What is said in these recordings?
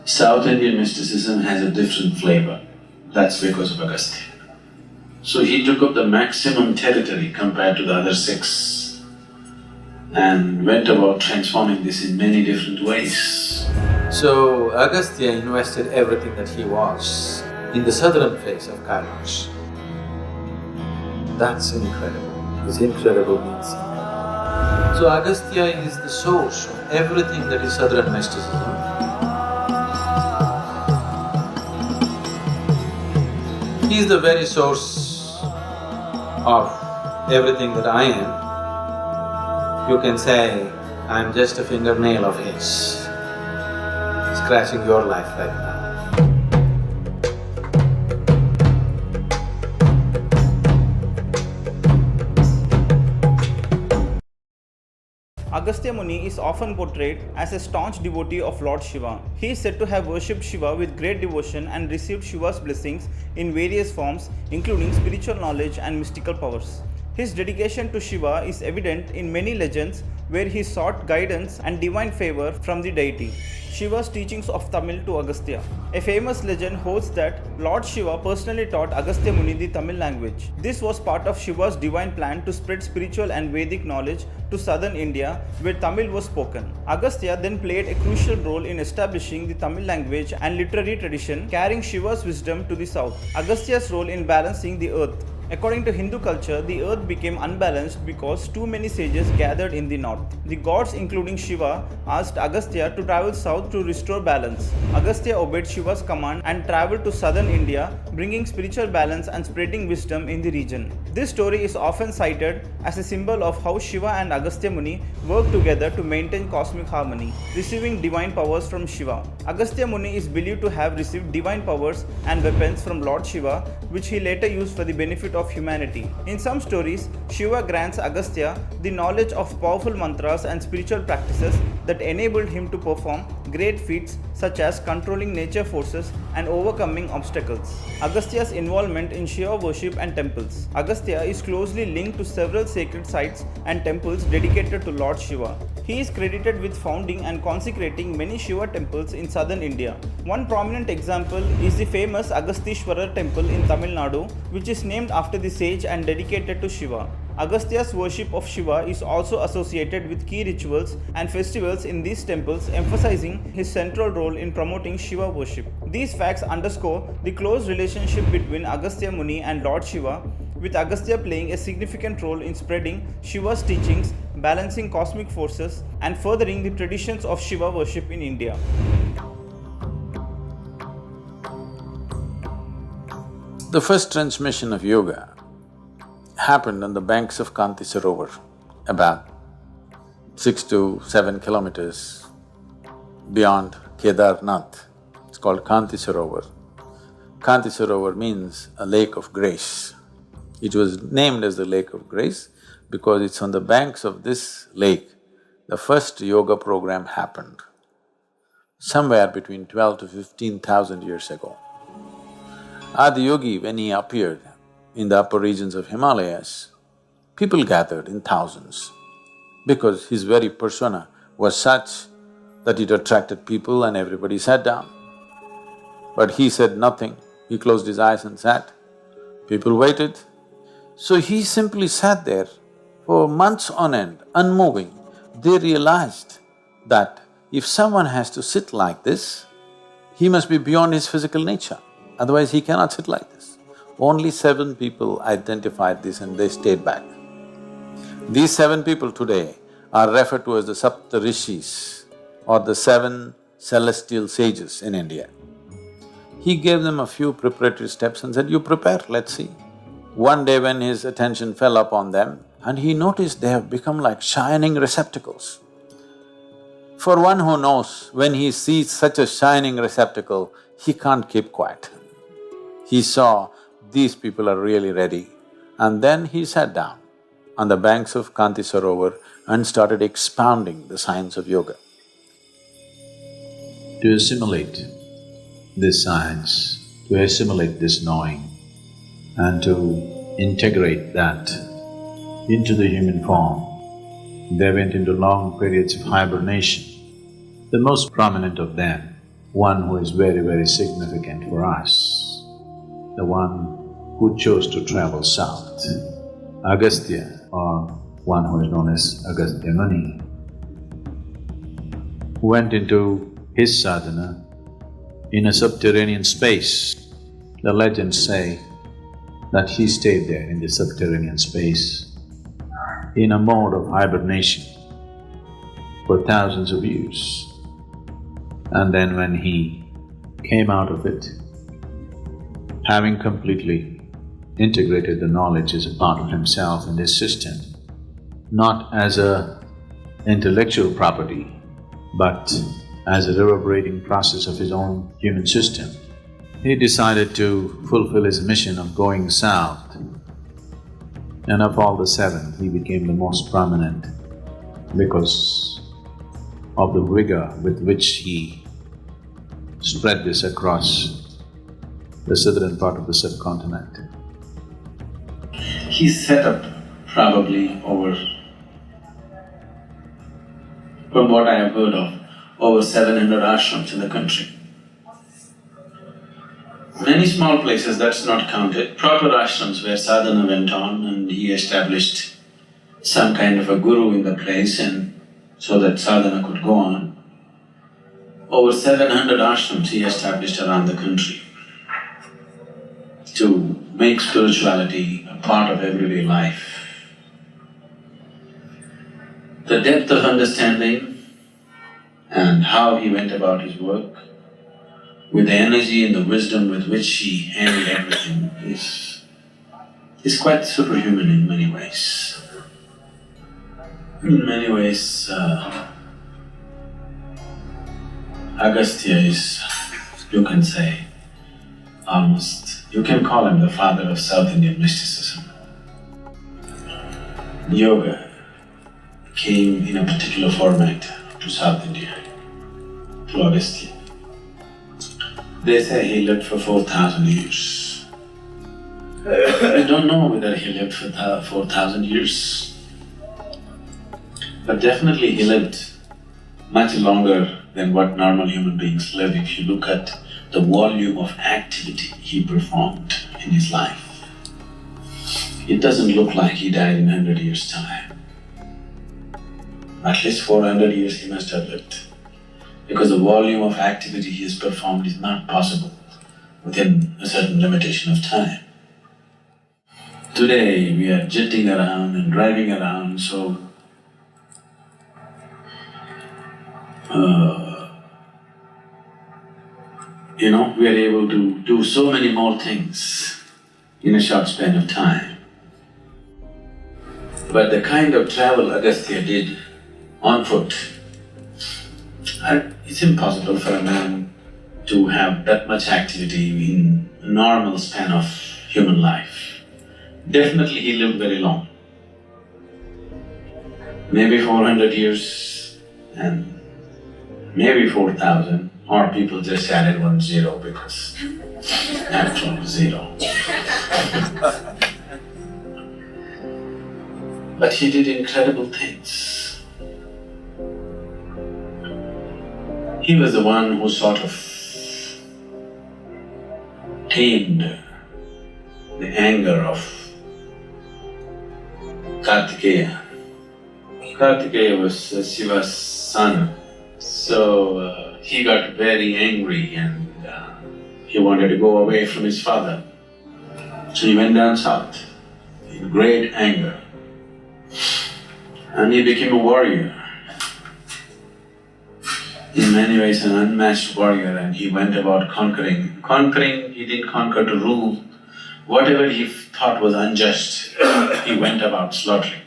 South Indian mysticism has a different flavor, that's because of Agastya. So he took up the maximum territory compared to the other six and went about transforming this in many different ways. So Agastya invested everything that he was in the southern face of Kailash. That's incredible. It's incredible means. So Agastya is the source of everything that is southern mysticism. He is the very source of everything that I am. You can say, I'm just a fingernail of his, scratching your life right now. Agstya Muni is often portrayed as a staunch devotee of Lord Shiva. He is said to have worshipped Shiva with great devotion and received Shiva's blessings in various forms, including spiritual knowledge and mystical powers. His dedication to Shiva is evident in many legends where he sought guidance and divine favor from the deity. Shiva's teachings of Tamil to Agastya. A famous legend holds that Lord Shiva personally taught Agstya Muni the Tamil language. This was part of Shiva's divine plan to spread spiritual and Vedic knowledge to southern India where Tamil was spoken. Agastya then played a crucial role in establishing the Tamil language and literary tradition, carrying Shiva's wisdom to the south. Agastya's role in balancing the earth. According to Hindu culture, the earth became unbalanced because too many sages gathered in the north. The gods, including Shiva, asked Agastya to travel south to restore balance. Agastya obeyed Shiva's command and traveled to southern India, bringing spiritual balance and spreading wisdom in the region. This story is often cited as a symbol of how Shiva and Agastya Muni worked together to maintain cosmic harmony, receiving divine powers from Shiva. Agastya Muni is believed to have received divine powers and weapons from Lord Shiva, which he later used for the benefit of humanity. In some stories, Shiva grants Agastya the knowledge of powerful mantras and spiritual practices that enabled him to perform great feats such as controlling nature forces and overcoming obstacles. Agastya's involvement in Shiva worship and temples. Agastya is closely linked to several sacred sites and temples dedicated to Lord Shiva. He is credited with founding and consecrating many Shiva temples in southern India. One prominent example is the famous Agastishwarar temple in Tamil Nadu, which is named after the sage and dedicated to Shiva. Agastya's worship of Shiva is also associated with key rituals and festivals in these temples, emphasizing his central role in promoting Shiva worship. These facts underscore the close relationship between Agastya Muni and Lord Shiva, with Agastya playing a significant role in spreading Shiva's teachings, balancing cosmic forces, and furthering the traditions of Shiva worship in India. The first transmission of yoga happened on the banks of Kanti Sarovar, about 6 to 7 kilometers beyond Kedarnath. It's called Kanti Sarovar. Kanti Sarovar means a lake of grace. It was named as the lake of grace because it's on the banks of this lake the first yoga program happened, somewhere between 12 to 15,000 years ago. Adiyogi, when he appeared in the upper regions of Himalayas, people gathered in thousands because his very persona was such that it attracted people and everybody sat down. But he said nothing, he closed his eyes and sat. People waited. So he simply sat there for months on end, unmoving. They realized that if someone has to sit like this, he must be beyond his physical nature, otherwise he cannot sit like this. Only 7 people identified this and they stayed back. These 7 people today are referred to as the Saptarishis or the 7 celestial sages in India. He gave them a few preparatory steps and said, you prepare, let's see. One day when his attention fell upon them and he noticed they have become like shining receptacles. For one who knows, when he sees such a shining receptacle, he can't keep quiet. He saw these people are really ready, and then he sat down on the banks of Kanti Sarovar and started expounding the science of yoga. To assimilate this science, to assimilate this knowing, and to integrate that into the human form, they went into long periods of hibernation. The most prominent of them one who is very, very significant for us, the one who chose to travel south. Agstya, or one who is known as Agstya Muni, went into his sadhana in a subterranean space. The legends say that he stayed there in the subterranean space in a mode of hibernation for thousands of years. And then when he came out of it, having completely integrated the knowledge as a part of himself and his system, not as a intellectual property, but as a reverberating process of his own human system, he decided to fulfill his mission of going south. And of all the seven, he became the most prominent because of the vigor with which he spread this across the southern part of the subcontinent. He set up probably over, from what I have heard of, over 700 ashrams in the country. Many small places, that's not counted, proper ashrams where sadhana went on, and he established some kind of a guru in the place and so that sadhana could go on. Over 700 ashrams he established around the country to make spirituality a part of everyday life. The depth of understanding and how he went about his work, with the energy and the wisdom with which he handled everything is quite superhuman in many ways. In many ways, Agastya is, you can say, you can call him the father of South Indian mysticism. Yoga came in a particular format to South India, to Agastya. They say he lived for 4,000 years. I don't know whether he lived for 4,000 years, but definitely he lived much longer than what normal human beings live if you look at the volume of activity he performed in his life. It doesn't look like he died in 100 years' time. At least 400 years he must have lived, because the volume of activity he has performed is not possible within a certain limitation of time. Today we are jetting around and driving around, so we are able to do so many more things in a short span of time. But the kind of travel Agastya did on foot, it's impossible for a man to have that much activity in a normal span of human life. Definitely he lived very long, maybe 400 years and maybe 4,000, or people just added 1 zero because after all, zero. But he did incredible things. He was the one who sort of tamed the anger of Kartikeya. Kartikeya was Shiva's son, so he got very angry and he wanted to go away from his father. So he went down south in great anger and he became a warrior. In many ways an unmatched warrior, and he went about conquering. Conquering, he didn't conquer to rule. Whatever he thought was unjust, he went about slaughtering.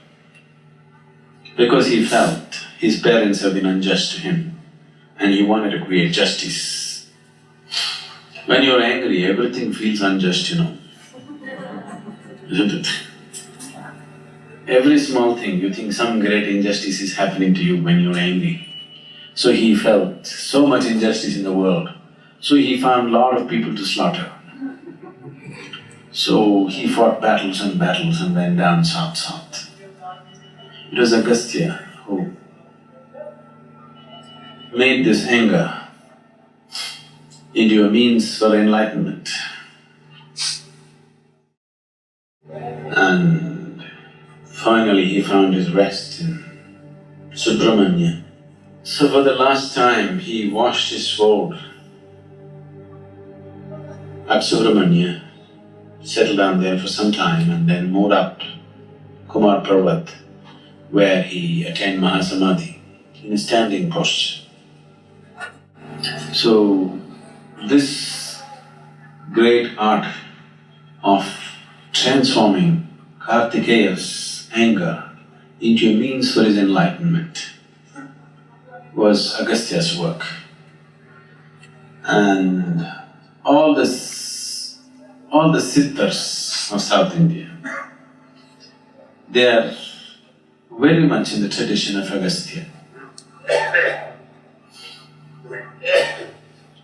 Because he felt his parents have been unjust to him and he wanted to create justice. When you're angry, everything feels unjust, isn't it? Every small thing, you think some great injustice is happening to you when you're angry. So he felt so much injustice in the world, so he found a lot of people to slaughter. So he fought battles and battles and went down south. It was Agastya who made this anger into a means for enlightenment. And finally he found his rest in Subramanya. So for the last time he washed his sword at Subramanya, settled down there for some time and then moved up Kumar Parvat, where he attained Mahasamadhi in a standing posture. So this great art of transforming Kartikeya's anger into a means for his enlightenment was Agastya's work. And all the siddhas of South India, they are very much in the tradition of Agastya.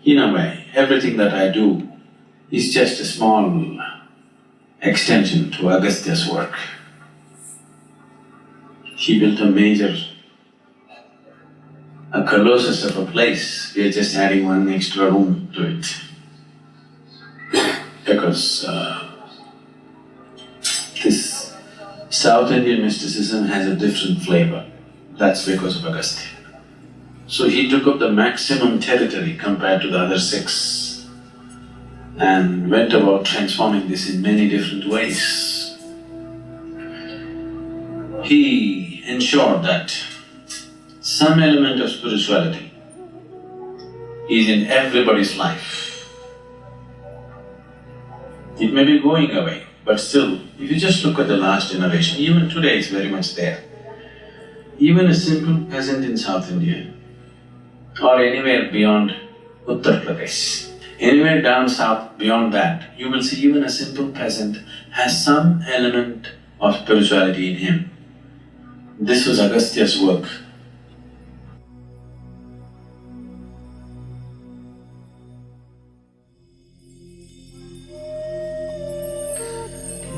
In a way, everything that I do is just a small extension to Agastya's work. He built a colossus of a place, we are just adding one extra room to it. Because this South Indian mysticism has a different flavor, that's because of Agastya. So he took up the maximum territory compared to the other six and went about transforming this in many different ways. He ensured that some element of spirituality is in everybody's life. It may be going away, but still, if you just look at the last generation, even today it's very much there. Even a simple peasant in South India or anywhere beyond Uttar Pradesh, anywhere down south beyond that, you will see even a simple peasant has some element of spirituality in him. This was Agastya's work.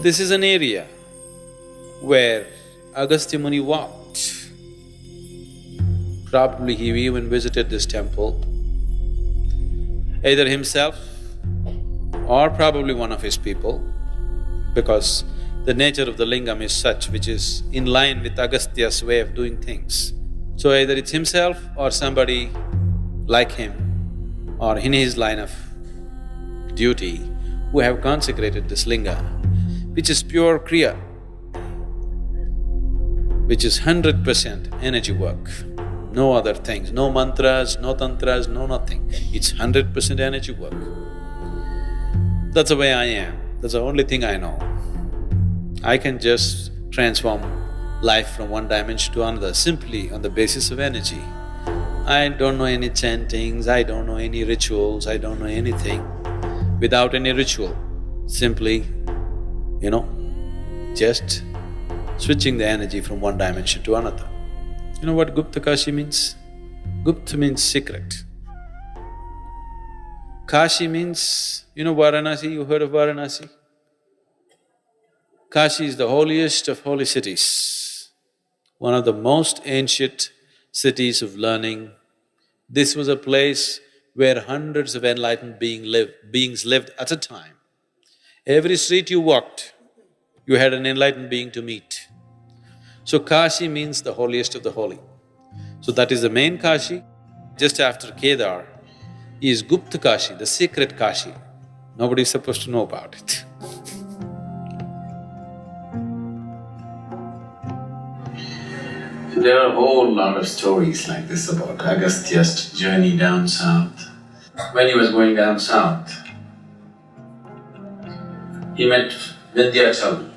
This is an area where Agstya Muni walked. Probably he even visited this temple, either himself or probably one of his people, because the nature of the lingam is such which is in line with Agastya's way of doing things. So either it's himself or somebody like him or in his line of duty who have consecrated this linga, which is pure kriya, which is 100% energy work. No other things, no mantras, no tantras, no nothing. It's 100% energy work. That's the way I am, that's the only thing I know. I can just transform life from one dimension to another simply on the basis of energy. I don't know any chantings, I don't know any rituals, I don't know anything. Without any ritual, simply, just switching the energy from one dimension to another. You know what Gupta Kashi means? Gupta means secret. Kashi means, Varanasi, you heard of Varanasi? Kashi is the holiest of holy cities, one of the most ancient cities of learning. This was a place where hundreds of enlightened beings lived at a time. Every street you walked, you had an enlightened being to meet. So Kashi means the holiest of the holy. So that is the main Kashi. Just after Kedar is Gupta Kashi, the secret Kashi. Nobody is supposed to know about it. There are a whole lot of stories like this about Agastya's journey down south. When he was going down south, he met Vindhyachal.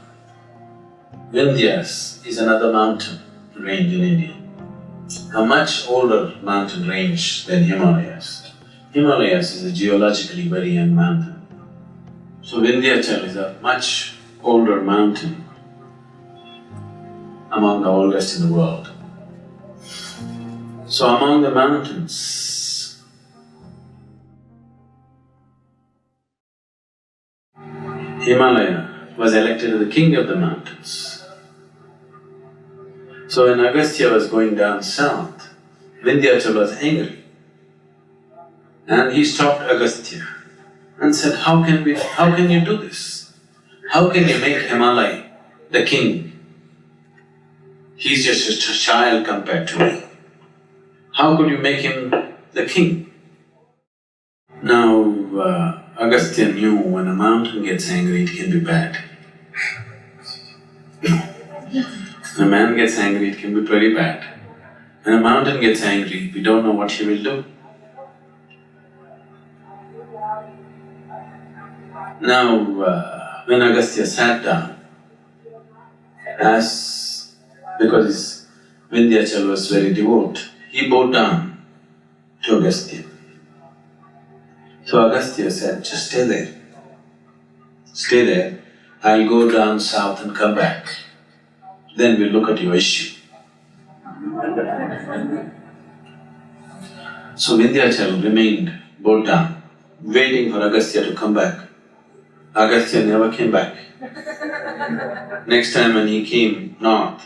Vindhyas is another mountain range in India, a much older mountain range than Himalayas. Himalayas is a geologically very young mountain. So Vindhyachal is a much older mountain, among the oldest in the world. So among the mountains, Himalaya was elected as the king of the mountains. So when Agastya was going down south, Vindhyachal was angry And he stopped Agastya and said, how can you do this? How can you make Himalaya the king? He's just a child compared to me. How could you make him the king? Now, Agastya knew when a mountain gets angry, it can be bad. When a man gets angry, it can be pretty bad. When a mountain gets angry, we don't know what he will do. Now, when Agastya sat down, because his Vindhyachal was very devout, he bowed down to Agastya. So Agastya said, just stay there. Stay there, I'll go down south and come back. Then we'll look at your issue. So Vindhyachal remained bowed down, waiting for Agastya to come back. Agastya never came back. Next time when he came north,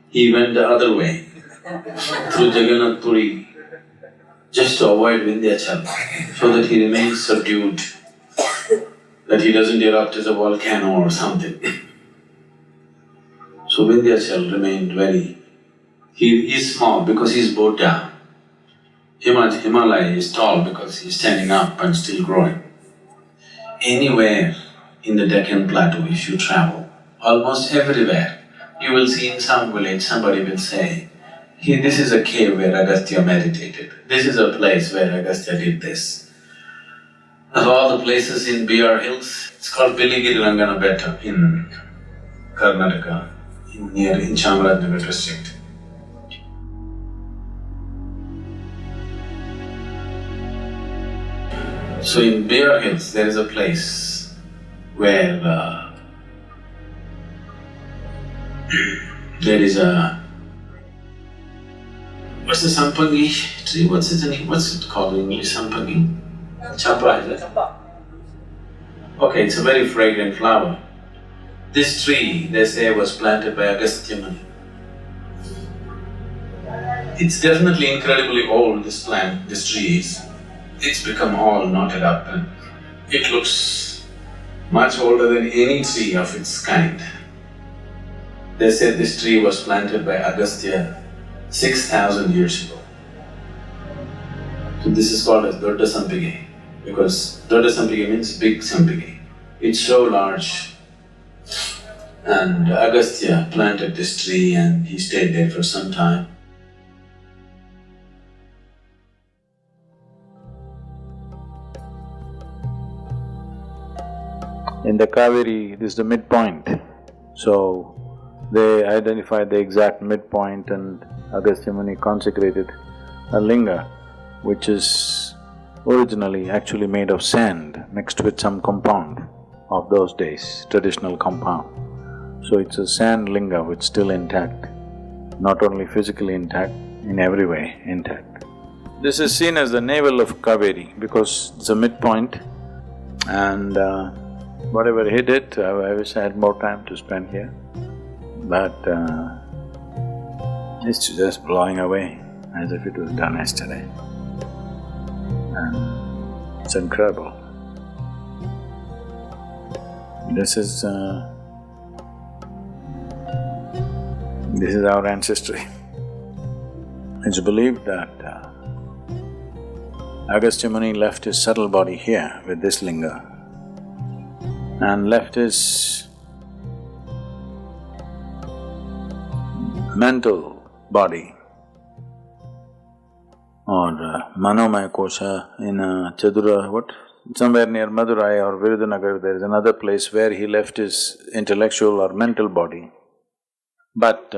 he went the other way, through Jagannath Puri, just to avoid Vindhyachal, so that he remains subdued, that he doesn't erupt as a volcano or something. So Vindhyachal remained he is small because he's bowed down. Himalaya is tall because he's standing up and still growing. Anywhere in the Deccan Plateau if you travel, almost everywhere, you will see in some village somebody will say, this is a cave where Agastya meditated, this is a place where Agastya did this. Of all the places in BR Hills, it's called Piligiri Rangana Betta in Karnataka, in Chamarajanagar district. So in BR Hills, there is a place where there is what's the sampangi tree? What's it called in English? Sampangi? Champa, is it? Okay, it's a very fragrant flower. This tree, they say, was planted by Agstya Muni. It's definitely incredibly old, this tree is. It's become all knotted up and it looks much older than any tree of its kind. They say this tree was planted by Agastya 6,000 years ago. So this is called as Dodda Sampige, because Dodda Sampige means big Sampige. It's so large. And Agastya planted this tree and he stayed there for some time. In the Kaveri, this is the midpoint. So, they identified the exact midpoint and Agastya Muni consecrated a linga which is originally actually made of sand mixed with some compound of those days, traditional compound. So it's a sand linga which is still intact, not only physically intact, in every way intact. This is seen as the navel of Kaveri because it's a midpoint and whatever hit it, I wish I had more time to spend here, but it's just blowing away as if it was done yesterday. And it's incredible. This is our ancestry. It's believed that Agastya Muni left his subtle body here with this linga and left his mental body or Manomaya Kosha in Chadura, somewhere near Madurai or Virudhunagar, there is another place where he left his intellectual or mental body. But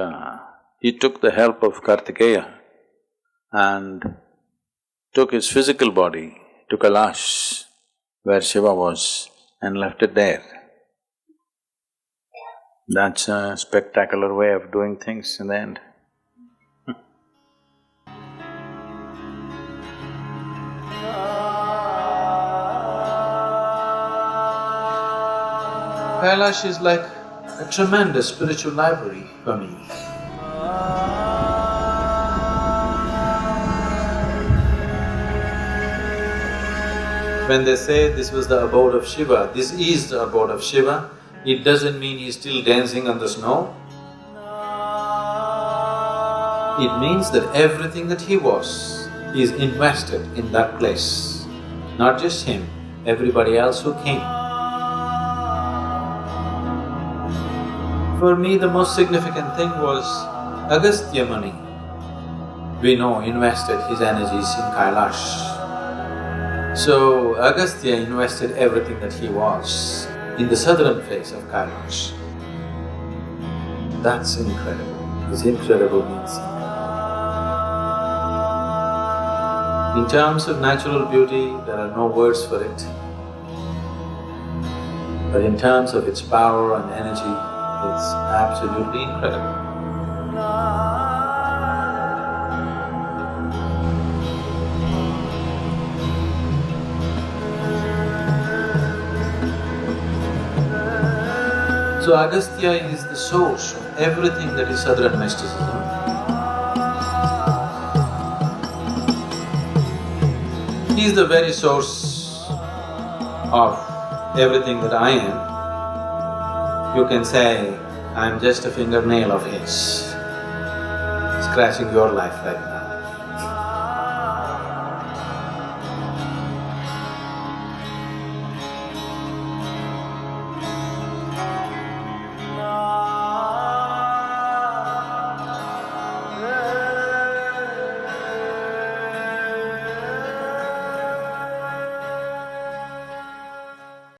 he took the help of Kartikeya and took his physical body to Kailash, where Shiva was, and left it there. That's a spectacular way of doing things in the end. Kailash is like a tremendous spiritual library for me. When they say this was the abode of Shiva, this is the abode of Shiva, it doesn't mean he's still dancing on the snow. It means that everything that he was is invested in that place. Not just him, everybody else who came. For me, the most significant thing was Agstya Muni. We know invested his energies in Kailash. So Agastya invested everything that he was in the southern face of Kailash. That's incredible. This incredible means incredible. In terms of natural beauty, there are no words for it. But in terms of its power and energy, it's absolutely incredible. So Agastya is the source of everything that is Southern mysticism. He is the very source of everything that I am. You can say, I am just a fingernail of his, scratching your life right now.